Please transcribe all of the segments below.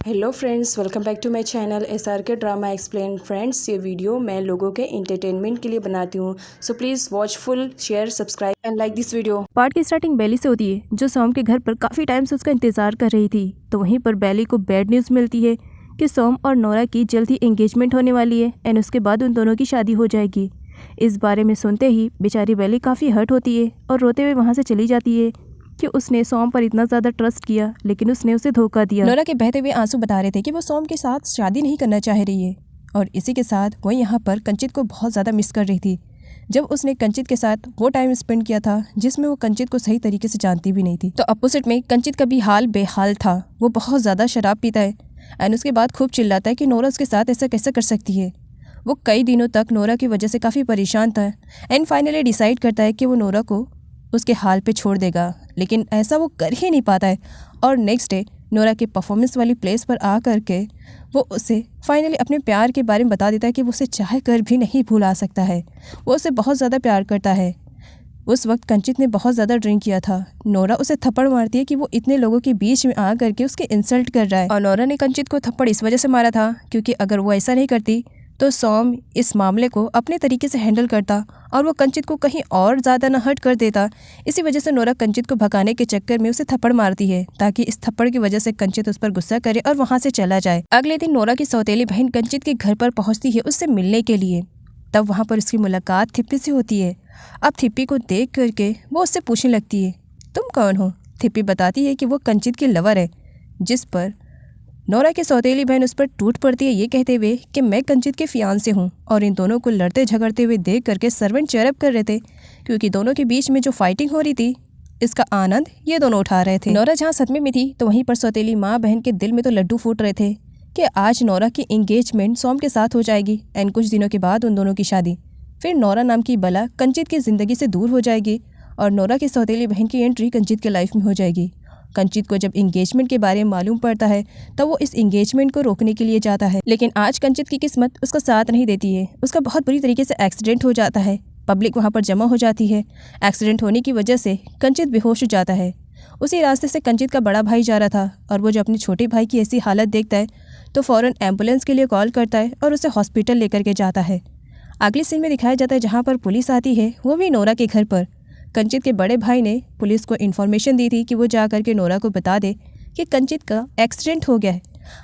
Hello friends, welcome back to my channel SRK drama explain. Friends, ये video मैं लोगों के एंटरटेनमेंट के लिए बनाती हूँ, so please watch full, share, subscribe and like this video. Part की स्टार्टिंग बेली से होती है, जो सोम के घर पर काफ़ी टाइम से उसका इंतजार कर रही थी। तो वहीं पर बेली को बैड न्यूज़ मिलती है कि सोम और नोरा की जल्द ही एंगेजमेंट होने वाली है एंड उसके बाद उन दोनों की शादी हो जाएगी। इस बारे में सुनते ही बेचारी बेली काफ़ी हर्ट होती है और रोते हुए वहाँ से चली जाती है कि उसने सोम पर इतना ज़्यादा ट्रस्ट किया लेकिन उसने उसे धोखा दिया। नोरा के बहते हुए आंसू बता रहे थे कि वो सोम के साथ शादी नहीं करना चाह रही है और इसी के साथ वो यहाँ पर कंचित को बहुत ज़्यादा मिस कर रही थी। जब उसने कंचित के साथ वो टाइम स्पेंड किया था जिसमें वो कंचित को सही तरीके से जानती भी नहीं थी, तो अपोजिट में कंचित का भी हाल बेहाल था। वो बहुत ज़्यादा शराब पीता है एंड उसके बाद खूब चिल्लाता है कि नोरा उसके साथ ऐसा कैसे कर सकती है। वो कई दिनों तक नोरा की वजह से काफ़ी परेशान था एंड फाइनली डिसाइड करता है कि वो नोरा को उसके हाल पे छोड़ देगा, लेकिन ऐसा वो कर ही नहीं पाता है। और नेक्स्ट डे नोरा के परफॉर्मेंस वाली प्लेस पर आ करके वो उसे फाइनली अपने प्यार के बारे में बता देता है कि वो उसे चाह कर भी नहीं भुला सकता है। वो उसे बहुत ज़्यादा प्यार करता है। उस वक्त कंचित ने बहुत ज़्यादा ड्रिंक किया था। नोरा उसे थप्पड़ मारती है कि वो इतने लोगों के बीच में आ करके उसके इंसल्ट कर रहा है, और नोरा ने कंचित को थप्पड़ इस वजह से मारा था क्योंकि अगर वो ऐसा नहीं करती तो सोम इस मामले को अपने तरीके से हैंडल करता और वो कंचित को कहीं और ज़्यादा न हर्ट कर देता। इसी वजह से नोरा कंचित को भगाने के चक्कर में उसे थप्पड़ मारती है ताकि इस थप्पड़ की वजह से कंचित उस पर गुस्सा करे और वहाँ से चला जाए। अगले दिन नोरा की सौतेली बहन कंचित के घर पर पहुँचती है उससे मिलने के लिए। तब वहाँ पर उसकी मुलाकात थिप्पी से होती है। अब थिप्पी को देख करके वो उससे पूछने लगती है, तुम कौन हो? थिप्पी बताती है कि वो कंचित की लवर है, जिस पर नोरा की सौतेली बहन उस पर टूट पड़ती है ये कहते हुए कि मैं कंचित के फियांसे हूँ। और इन दोनों को लड़ते झगड़ते हुए देख करके सर्वेंट चेयरअप कर रहे थे क्योंकि दोनों के बीच में जो फाइटिंग हो रही थी इसका आनंद ये दोनों उठा रहे थे। नोरा जहाँ सदमे में थी तो वहीं पर सौतेली माँ बहन के दिल में तो लड्डू फूट रहे थे कि आज नोरा की एंगेजमेंट सोम के साथ हो जाएगी एंड कुछ दिनों के बाद उन दोनों की शादी। फिर नोरा नाम की बला कंचित की ज़िंदगी से दूर हो जाएगी और नोरा की सौतेली बहन की एंट्री कंचित के लाइफ में हो जाएगी। कंचित को जब इंगेजमेंट के बारे में मालूम पड़ता है तब वो इस इंगेजमेंट को रोकने के लिए जाता है, लेकिन आज कंचित की किस्मत उसका साथ नहीं देती है। उसका बहुत बुरी तरीके से एक्सीडेंट हो जाता है। पब्लिक वहाँ पर जमा हो जाती है। एक्सीडेंट होने की वजह से कंचित बेहोश हो जाता है। उसी रास्ते से कंचित का बड़ा भाई जा रहा था और वो जब अपने छोटे भाई की ऐसी हालत देखता है तो फ़ौरन एम्बुलेंस के लिए कॉल करता है और उसे हॉस्पिटल लेकर के जाता है। अगले सीन में दिखाया जाता है जहाँ पर पुलिस आती है, वो भी नोरा के घर पर। कंचित के बड़े भाई ने पुलिस को इन्फॉर्मेशन दी थी कि वो जा करके नोरा को बता दे कि कंचित का एक्सीडेंट हो गया है।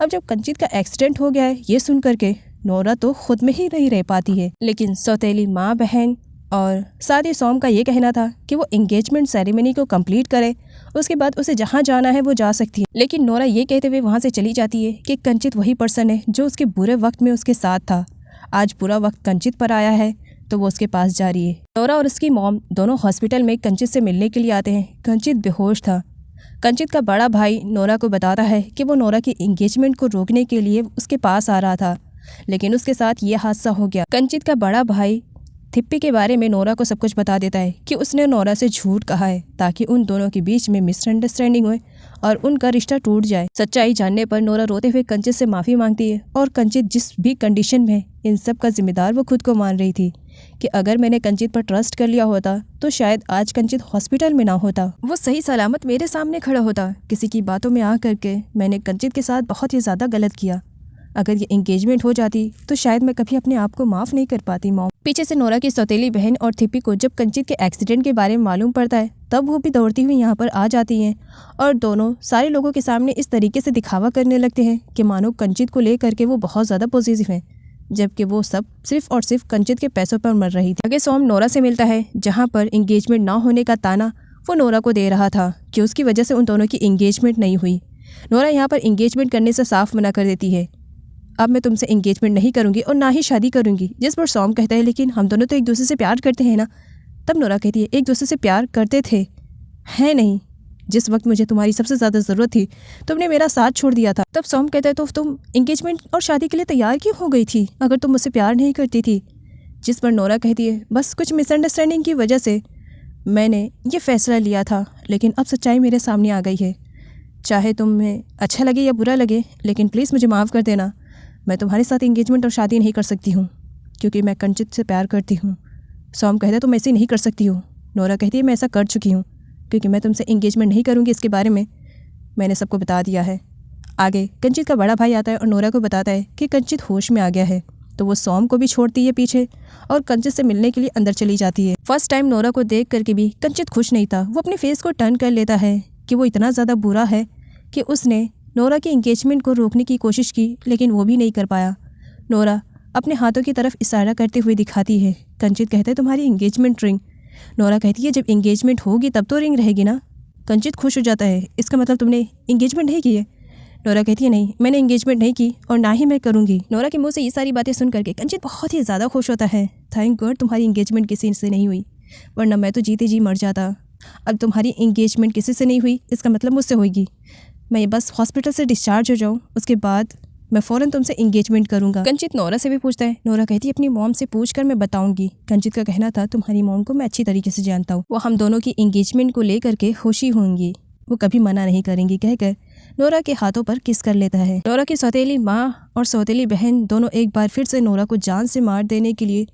अब जब कंचित का एक्सीडेंट हो गया है ये सुन करके नोरा तो खुद में ही नहीं रह पाती है, लेकिन सौतेली माँ बहन और साथ ही सोम का ये कहना था कि वो एंगेजमेंट सेरेमनी को कंप्लीट करे, उसके बाद उसे जहाँ जाना है वो जा सकती है। लेकिन नोरा ये कहते हुए वहाँ से चली जाती है कि कंचित वही पर्सन है जो उसके बुरे वक्त में उसके साथ था। आज बुरा वक्त कंचित पर आया है तो वो उसके पास जा रही है। नोरा और उसकी मॉम दोनों हॉस्पिटल में कंचित से मिलने के लिए आते हैं। कंचित बेहोश था। कंचित का बड़ा भाई नोरा को बताता है कि वो नोरा की एंगेजमेंट को रोकने के लिए उसके पास आ रहा था, लेकिन उसके साथ ये हादसा हो गया। कंचित का बड़ा भाई थिप्पी के बारे में नोरा को सब कुछ बता देता है कि उसने नोरा से झूठ कहा है ताकि उन दोनों के बीच में मिसअंडरस्टैंडिंग हो और उनका रिश्ता टूट जाए। सच्चाई जानने पर नोरा रोते हुए कंचित से माफ़ी मांगती है और कंचित जिस भी कंडीशन में इन सब का जिम्मेदार वो खुद को मान रही थी कि अगर मैंने कंचित पर ट्रस्ट कर लिया होता तो शायद आज कंचित हॉस्पिटल में ना होता, वो सही सलामत मेरे सामने खड़ा होता। किसी की बातों में आ करके मैंने कंचित के साथ बहुत ही ज़्यादा गलत किया। अगर ये एंगेजमेंट हो जाती तो शायद मैं कभी अपने आप को माफ़ नहीं कर पाती मॉम। पीछे से नोरा की सौतेली बहन और थिप्पी को जब कंचित के एक्सीडेंट के बारे में मालूम पड़ता है तब वो भी दौड़ती हुई यहाँ पर आ जाती हैं और दोनों सारे लोगों के सामने इस तरीके से दिखावा करने लगते हैं कि मानो कंचित को ले करके वो बहुत ज़्यादा पॉजिटिव हैं, जबकि वो सब सिर्फ और सिर्फ कंचित के पैसों पर मर रही थी। आगे सोम नोरा से मिलता है जहाँ पर इंगेजमेंट ना होने का ताना वो नोरा को दे रहा था कि उसकी वजह से उन दोनों की इंगेजमेंट नहीं हुई। नोरा यहाँ पर इंगेजमेंट करने से साफ मना कर देती है। अब मैं तुमसे इंगेजमेंट नहीं करूँगी और ना ही शादी करूँगी। जिस पर सोम कहता है लेकिन हम दोनों तो एक दूसरे से प्यार करते हैं ना। तब नोरा कहती है एक दूसरे से प्यार करते थे है नहीं, जिस वक्त मुझे तुम्हारी सबसे ज़्यादा ज़रूरत थी तुमने मेरा साथ छोड़ दिया था। तब सोम कहता है तो तुम इंगेजमेंट और शादी के लिए तैयार क्यों हो गई थी अगर तुम मुझसे प्यार नहीं करती थी। जिस पर नोरा कहती है बस कुछ मिसअंडरस्टैंडिंग की वजह से मैंने ये फ़ैसला लिया था, लेकिन अब सच्चाई मेरे सामने आ गई है। चाहे तुम्हें अच्छा लगे या बुरा लगे लेकिन प्लीज़ मुझे माफ़ कर देना। मैं तुम्हारे साथ इंगेजमेंट और शादी नहीं कर सकती हूँ क्योंकि मैं कंचित से प्यार करती हूँ। सोम कहता है तुम ऐसे नहीं कर सकती हो। नोरा कहती है मैं ऐसा कर चुकी हूँ क्योंकि मैं तुमसे इंगेजमेंट नहीं करूँगी, इसके बारे में मैंने सबको बता दिया है। आगे कंचित का बड़ा भाई आता है और नोरा को बताता है कि कंचित होश में आ गया है। तो वो सोम को भी छोड़ती है पीछे और कंचित से मिलने के लिए अंदर चली जाती है। फर्स्ट टाइम नोरा को देख करके भी कंचित खुश नहीं था। वो अपने फेस को टर्न कर लेता है कि वो इतना ज़्यादा बुरा है कि उसने नोरा के एंगेजमेंट को रोकने की कोशिश की, लेकिन वो भी नहीं कर पाया। नोरा अपने हाथों की तरफ इशारा करते हुए दिखाती है। कंचित कहता है तुम्हारी एंगेजमेंट रिंग। नोरा कहती है जब एंगेजमेंट होगी तब तो रिंग रहेगी ना। कंचित खुश हो जाता है, इसका मतलब तुमने एंगेजमेंट नहीं की है। नोरा कहती है नहीं, मैंने एंगेजमेंट नहीं की और ना ही मैं करूँगी। नोरा के मुंह से ये सारी बातें सुन करके कंचित बहुत ही ज़्यादा खुश होता है। थैंक गॉड तुम्हारी एंगेजमेंट किसी से नहीं हुई, वरना मैं तो जीते जी मर जाता। अब तुम्हारी एंगेजमेंट किसी से नहीं हुई, इसका मतलब मुझसे होगी। मैं बस हॉस्पिटल से डिस्चार्ज हो जाऊँ, उसके बाद मैं फ़ौरन तुमसे एंगेजमेंट करूँगा। कंचित नोरा से भी पूछता है। नोरा कहती है अपनी मॉम से पूछकर मैं बताऊँगी। कंचित का कहना था तुम्हारी मॉम को मैं अच्छी तरीके से जानता हूँ, वो हम दोनों की एंगेजमेंट को लेकर के खुशी होंगी, वो कभी मना नहीं करेंगी कहकर नोरा के हाथों पर किस कर लेता है। नोरा की सौतेली माँ और सौतेली बहन दोनों एक बार फिर से नोरा को जान से मार देने के लिए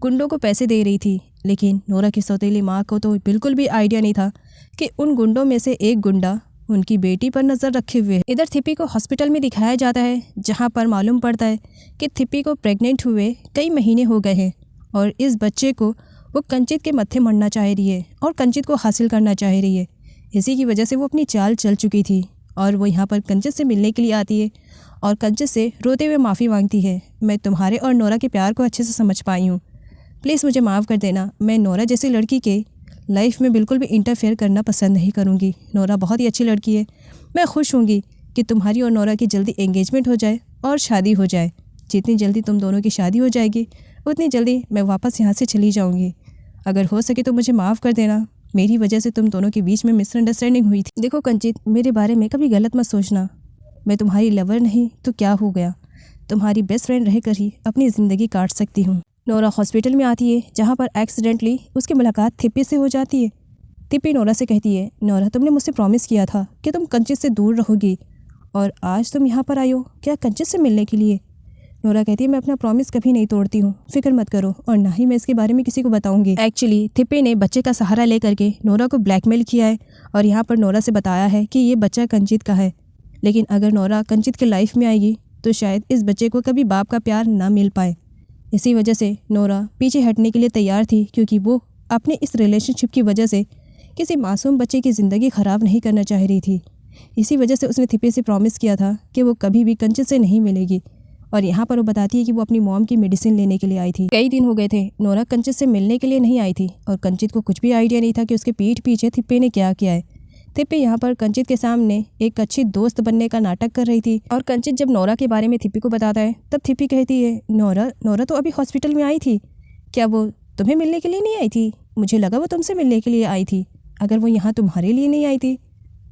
गुंडों को पैसे दे रही थी, लेकिन नोरा की सौतेली माँ को तो बिल्कुल भी आइडिया नहीं था कि उन गुंडों में से एक गुंडा उनकी बेटी पर नज़र रखे हुए है। इधर थिप्पी को हॉस्पिटल में दिखाया जाता है, जहाँ पर मालूम पड़ता है कि थिप्पी को प्रेग्नेंट हुए कई महीने हो गए हैं और इस बच्चे को वो कंचित के मत्थे मरना चाह रही है और कंचित को हासिल करना चाह रही है। इसी की वजह से वो अपनी चाल चल चुकी थी और वो यहाँ पर कंचित से मिलने के लिए आती है और कंचित से रोते हुए माफ़ी मांगती है। मैं तुम्हारे और नोरा के प्यार को अच्छे से समझ पाई हूँ, प्लीज़ मुझे माफ़ कर देना। मैं नोरा जैसी लड़की के लाइफ में बिल्कुल भी इंटरफेयर करना पसंद नहीं करूँगी। नोरा बहुत ही अच्छी लड़की है। मैं खुश होंगी कि तुम्हारी और नोरा की जल्दी एंगेजमेंट हो जाए और शादी हो जाए। जितनी जल्दी तुम दोनों की शादी हो जाएगी उतनी जल्दी मैं वापस यहाँ से चली जाऊँगी। अगर हो सके तो मुझे माफ़ कर देना, मेरी वजह से तुम दोनों के बीच में मिसअंडरस्टैंडिंग हुई थी। देखो कंचित, मेरे बारे में कभी गलत मत सोचना। मैं तुम्हारी लवर नहीं तो क्या हो गया, तुम्हारी बेस्ट फ्रेंड रहकर ही अपनी ज़िंदगी काट सकती हूँ। नोरा हॉस्पिटल में आती है, जहाँ पर एक्सीडेंटली उसकी मुलाकात थिप्पी से हो जाती है। थिप्पी नोरा से कहती है नोरा तुमने मुझसे प्रॉमिस किया था कि तुम कंचित से दूर रहोगी और आज तुम यहाँ पर आई हो क्या कंचित से मिलने के लिए। नोरा कहती है मैं अपना प्रॉमिस कभी नहीं तोड़ती हूँ, फिक्र मत करो और ना ही मैं इसके बारे में किसी को बताऊंगी। एक्चुअली थिप्पी ने बच्चे का सहारा लेकर के नोरा को ब्लैकमेल किया है और यहाँ पर नोरा से बताया है कि ये बच्चा कंचित का है, लेकिन अगर नोरा कंचित के लाइफ में आएगी तो शायद इस बच्चे को कभी बाप का प्यार ना मिल पाए। इसी वजह से नोरा पीछे हटने के लिए तैयार थी, क्योंकि वो अपने इस रिलेशनशिप की वजह से किसी मासूम बच्चे की ज़िंदगी ख़राब नहीं करना चाह रही थी। इसी वजह से उसने थिप्पी से प्रॉमिस किया था कि वो कभी भी कंचित से नहीं मिलेगी। और यहाँ पर वो बताती है कि वो अपनी मॉम की मेडिसिन लेने के लिए आई थी। कई दिन हो गए थे नोरा कंचित से मिलने के लिए नहीं आई थी और कंचित को कुछ भी आइडिया नहीं था कि उसके पीठ पीछे थिप्पी ने क्या किया है। थिप्पी यहाँ पर कंचित के सामने एक अच्छी दोस्त बनने का नाटक कर रही थी और कंचित जब नोरा के बारे में थिप्पी को बताता है तब थिप्पी कहती है नोरा तो अभी हॉस्पिटल में आई थी, क्या वो तुम्हें मिलने के लिए नहीं आई थी? मुझे लगा वो तुमसे मिलने के लिए आई थी। अगर वो यहाँ तुम्हारे लिए नहीं आई थी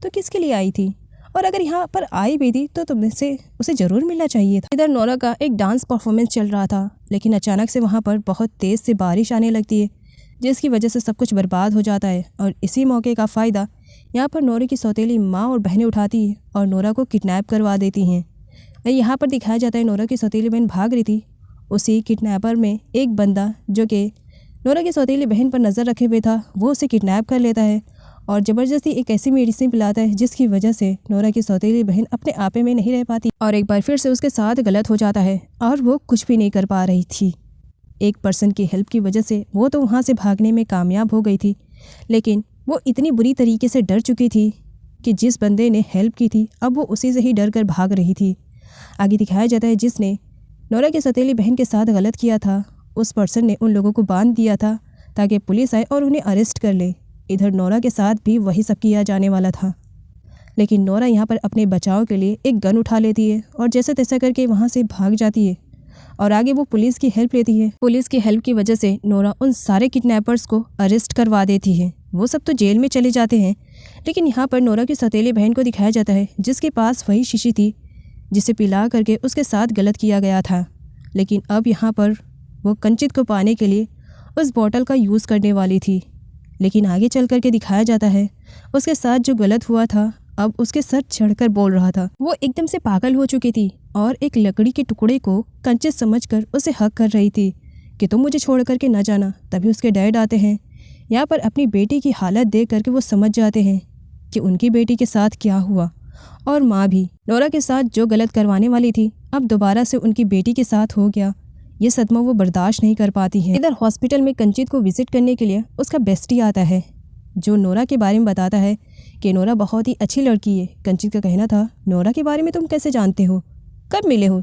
तो किसके लिए आई थी? और अगर यहाँ पर आई भी थी तो तुमसे उसे ज़रूर मिलना चाहिए था। इधर नोरा का एक डांस परफॉर्मेंस चल रहा था, लेकिन अचानक से वहाँ पर बहुत तेज़ से बारिश आने लगती है, जिसकी वजह से सब कुछ बर्बाद हो जाता है। और इसी मौके का फ़ायदा यहाँ पर नोरा की सौतेली माँ और बहनें उठाती है और नोरा को किडनैप करवा देती हैं। यहाँ पर दिखाया जाता है नोरा की सौतेली बहन भाग रही थी, उसी किडनैपर में एक बंदा जो कि नोरा की सौतेली बहन पर नज़र रखे हुए था, वो उसे किडनैप कर लेता है और ज़बरदस्ती एक ऐसी मेडिसिन पिलाता है जिसकी वजह से नोरा की सौतेली बहन अपने आपे में नहीं रह पाती और एक बार फिर से उसके साथ गलत हो जाता है और वो कुछ भी नहीं कर पा रही थी। एक पर्सन की हेल्प की वजह से वो तो वहाँ से भागने में कामयाब हो गई थी, लेकिन वो इतनी बुरी तरीके से डर चुकी थी कि जिस बंदे ने हेल्प की थी अब वो उसी से ही डर कर भाग रही थी। आगे दिखाया जाता है जिसने नोरा की सौतेली बहन के साथ गलत किया था उस पर्सन ने उन लोगों को बांध दिया था ताकि पुलिस आए और उन्हें अरेस्ट कर ले। इधर नोरा के साथ भी वही सब किया जाने वाला था, लेकिन नोरा यहाँ पर अपने बचाव के लिए एक गन उठा लेती है और जैसे तैसा करके वहाँ से भाग जाती है और आगे वो पुलिस की हेल्प लेती है। पुलिस की हेल्प की वजह से नोरा उन सारे किडनैपर्स को अरेस्ट करवा देती है। वो सब तो जेल में चले जाते हैं, लेकिन यहाँ पर नोरा की सौतेली बहन को दिखाया जाता है जिसके पास वही शीशी थी जिसे पिला करके उसके साथ गलत किया गया था, लेकिन अब यहाँ पर वो कंचित को पाने के लिए उस बॉटल का यूज़ करने वाली थी। लेकिन आगे चल करके दिखाया जाता है उसके साथ जो गलत हुआ था अब उसके सर चढ़कर बोल रहा था। वो एकदम से पागल हो चुकी थी और एक लकड़ी के टुकड़े को कंचित समझकर उसे हक कर रही थी कि तुम मुझे छोड़ करके न जाना। तभी उसके डैड आते हैं। यहाँ पर अपनी बेटी की हालत देख करके वो समझ जाते हैं कि उनकी बेटी के साथ क्या हुआ और माँ भी। नोरा के साथ जो गलत करवाने वाली थी अब दोबारा से उनकी बेटी के साथ हो गया। ये सदमा वो बर्दाश्त नहीं कर पाती है। इधर हॉस्पिटल में कंचित को विजिट करने के लिए उसका बेस्टी आता है, जो नोरा के बारे में बताता है कि नोरा बहुत ही अच्छी लड़की है। कंचित का कहना था, नोरा के बारे में तुम कैसे जानते हो, कब मिले हो?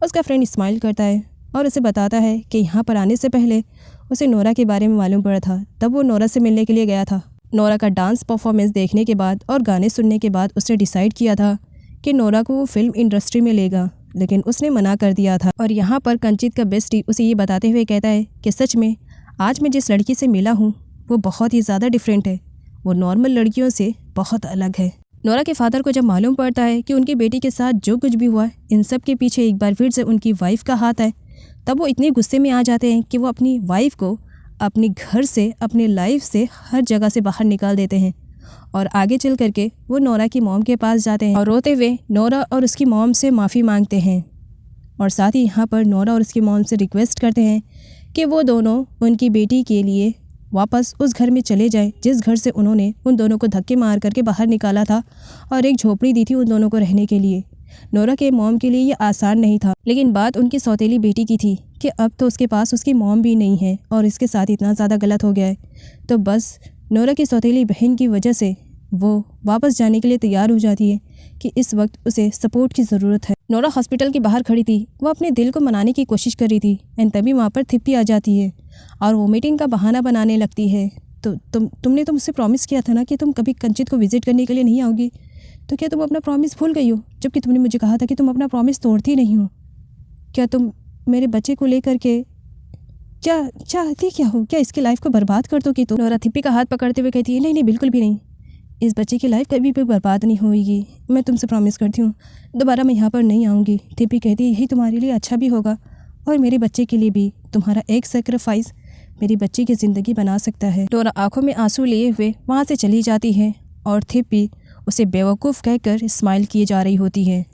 उसका फ्रेंड स्माइल करता है और उसे बताता है कि यहाँ पर आने से पहले उसे नोरा के बारे में मालूम पड़ा था, तब वो नोरा से मिलने के लिए गया था। नोरा का डांस परफॉर्मेंस देखने के बाद और गाने सुनने के बाद उसने डिसाइड किया था कि नोरा को वो फिल्म इंडस्ट्री में लेगा, लेकिन उसने मना कर दिया था। और यहाँ पर कंचित का बेस्टी उसे ये बताते हुए कहता है कि सच में आज मैं जिस लड़की से मिला हूँ वो बहुत ही ज़्यादा डिफरेंट है, वो नॉर्मल लड़कियों से बहुत अलग है। नोरा के फादर को जब मालूम पड़ता है कि उनकी बेटी के साथ जो कुछ भी हुआ है इन सब के पीछे एक बार फिर से उनकी वाइफ का हाथ है, तब वो इतने गुस्से में आ जाते हैं कि वो अपनी वाइफ को अपने घर से, अपने लाइफ से, हर जगह से बाहर निकाल देते हैं। और आगे चल करके वो नोरा की मॉम के पास जाते हैं और रोते हुए नोरा और उसकी मॉम से माफ़ी मांगते हैं। और साथ ही यहाँ पर नोरा और उसकी मॉम से रिक्वेस्ट करते हैं कि वो दोनों उनकी बेटी के लिए वापस उस घर में चले जाएं जिस घर से उन्होंने उन दोनों को धक्के मार करके बाहर निकाला था और एक झोपड़ी दी थी उन दोनों को रहने के लिए। नोरा के मॉम के लिए ये आसान नहीं था, लेकिन बात उनकी सौतेली बेटी की थी कि अब तो उसके पास उसकी मॉम भी नहीं है और इसके साथ इतना ज़्यादा गलत हो गया है, तो बस नोरा की सौतेली बहन की वजह से वो वापस जाने के लिए तैयार हो जाती है कि इस वक्त उसे सपोर्ट की ज़रूरत है। नोरा हॉस्पिटल के बाहर खड़ी थी, वो अपने दिल को मनाने की कोशिश कर रही थी एंड तभी वहाँ पर थिप्पी आ जाती है और वो मीटिंग का बहाना बनाने लगती है। तो तुमने तो मुझसे प्रॉमिस किया था ना कि तुम कभी कंचित को विजिट करने के लिए नहीं आओगी, तो क्या तुम अपना प्रॉमिस भूल गई हो? जबकि तुमने मुझे कहा था कि तुम अपना प्रॉमिस तोड़ती नहीं हो। क्या तुम मेरे बच्चे को लेकर के क्या चाहती क्या हो? क्या इसकी लाइफ को बर्बाद कर दो? कि तुम? नोरा थिप्पी का हाथ पकड़ते हुए कहती है, नहीं नहीं बिल्कुल भी नहीं, इस बच्चे की लाइफ कभी भी बर्बाद नहीं होगी, मैं तुमसे प्रॉमिस करती हूँ दोबारा मैं यहाँ पर नहीं आऊँगी। थिप्पी कहती है, यही तुम्हारे लिए अच्छा भी होगा और मेरे बच्चे के लिए भी। तुम्हारा एक सेक्रीफाइस मेरी बच्ची की ज़िंदगी बना सकता है। नोरा आंखों में आंसू लिए हुए वहाँ से चली जाती है और थिप्पी उसे बेवकूफ़ कहकर स्माइल किए जा रही होती है।